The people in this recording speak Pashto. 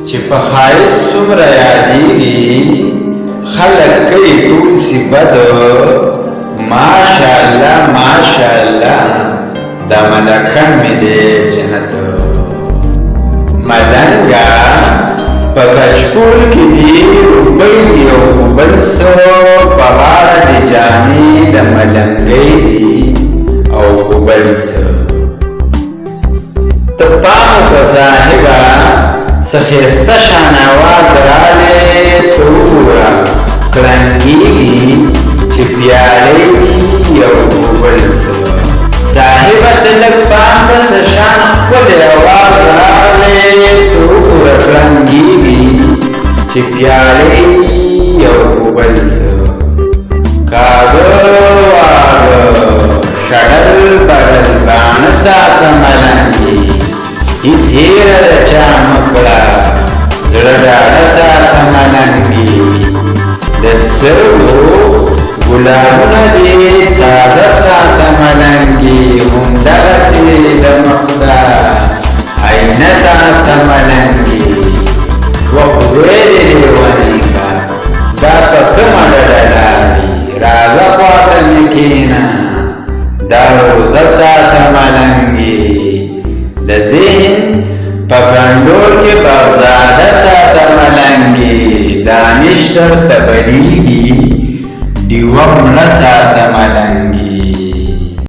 چې په ښایست څومره یادېږي خلک کوي ټول صفت ماشاءالله ماشاءالله دا ملکن مې دی جنت ملنګه په کچکول کې دي روپۍ دي او په بل څه په غاړه د جامې د ملنګۍ دي او په بل څه ته پام وکړه صاحبه څه ښایسته شان اواز راغلی ته وګوره کړنګېږي چې پیالې دي او په بل څه صاحبه ته لږ پام کړه څه شان ښکلی اواز راغلی ته وګوره کړنګېږي چې پیالې دي او په بل څه کاږه واږه شړل بړل باڼه ساته ملنګې هیڅ هیره د چا مه کړه زړه ډاډه ساته ملنګې د سترګو ګلابونه دې تازه ساته ملنګې همدغسې د مخ ده آینه ساته ملنګې دوه خدای دې لیونیږه دا په کومه ډډه لاړې راځه خواته مې کښېنه دا روزه ساته ملنګې د ذهن په کنډول کې بغزاده ساته ملنګې دانش درته بلیږي ډیوه مړه ساته ملنګې